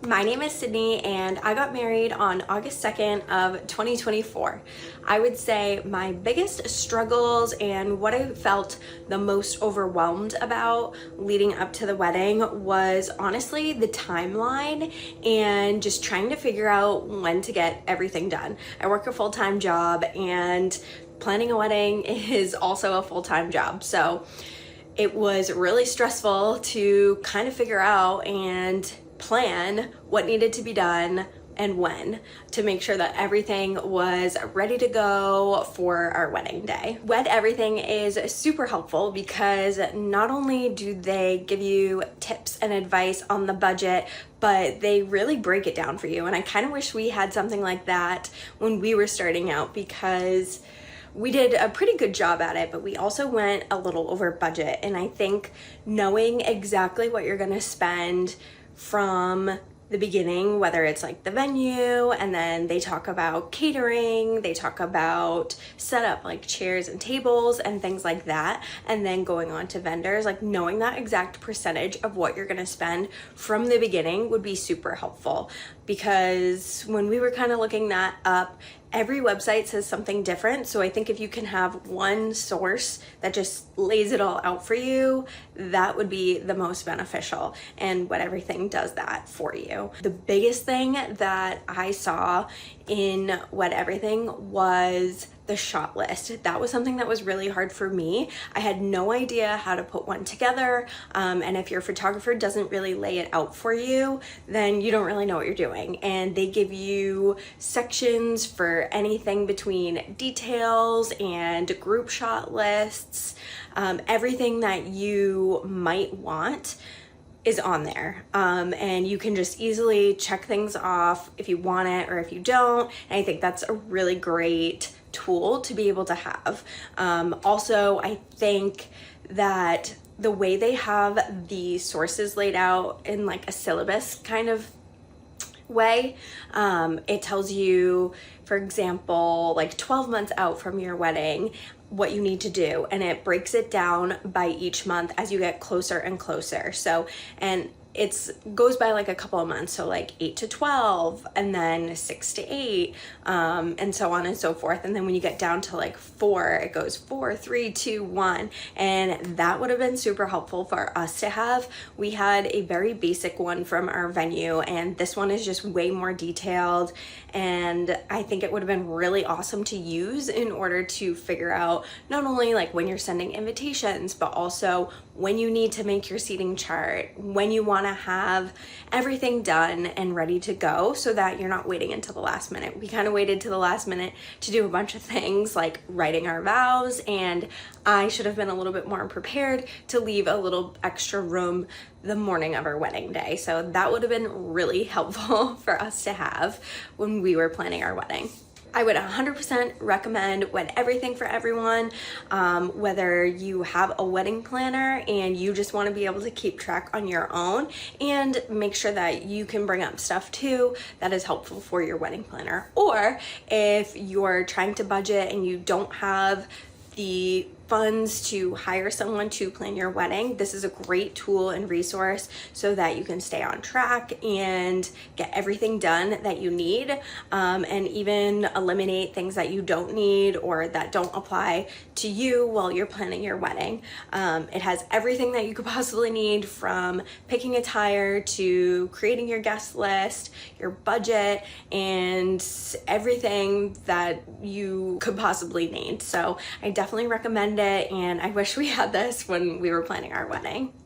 My name is Sydney and I got married on August 2nd of 2024. I would say my biggest struggles and what I felt the most overwhelmed about leading up to the wedding was honestly the timeline and just trying to figure out when to get everything done. I work a full-time job and planning a wedding is also a full-time job. So it was really stressful to kind of figure out and plan what needed to be done and when to make sure that everything was ready to go for our wedding day. WedEverything is super helpful because not only do they give you tips and advice on the budget, but they really break it down for you. And I kind of wish we had something like that when we were starting out, because we did a pretty good job at it, but we also went a little over budget. And I think knowing exactly what you're gonna spend from the beginning, whether it's like the venue, and then they talk about catering, they talk about setup like chairs and tables and things like that, and then going on to vendors, like knowing that exact percentage of what you're gonna spend from the beginning would be super helpful. Because when we were kind of looking that up, every website says something different. So I think if you can have one source that just lays it all out for you, that would be the most beneficial. And WedEverything does that for you. The biggest thing that I saw in WedEverything was the shot list. That was something that was really hard for me. I had no idea how to put one together. And if your photographer doesn't really lay it out for you, then you don't really know what you're doing. And they give you sections for anything between details and group shot lists, everything that you might want is on there, and you can just easily check things off if you want it or if you don't. And I think that's a really great tool to be able to have. Also, I think that the way they have the sources laid out in like a syllabus kind of way, it tells you, for example, like 12 months out from your wedding, what you need to do, and it breaks it down by each month as you get closer and closer. So, and it's goes by like a couple of months, so like 8 to 12, and then 6 to 8, and so on and so forth. And then when you get down to like 4, it goes 4, 3, 2, 1, and that would have been super helpful for us to have. We had a very basic one from our venue, and this one is just way more detailed, and I think it would have been really awesome to use in order to figure out not only like when you're sending invitations, but also when you need to make your seating chart, when you want to have everything done and ready to go, so that you're not waiting until the last minute. We kind of waited to the last minute to do a bunch of things like writing our vows, and I should have been a little bit more prepared to leave a little extra room the morning of our wedding day. So that would have been really helpful for us to have when we were planning our wedding. I would 100% recommend WedEverything for everyone, whether you have a wedding planner and you just want to be able to keep track on your own and make sure that you can bring up stuff too that is helpful for your wedding planner. Or if you're trying to budget and you don't have the funds to hire someone to plan your wedding, this is a great tool and resource so that you can stay on track and get everything done that you need, and even eliminate things that you don't need or that don't apply to you while you're planning your wedding. It has everything that you could possibly need, from picking attire to creating your guest list, your budget, and everything that you could possibly need. So I definitely recommend it, and I wish we had this when we were planning our wedding.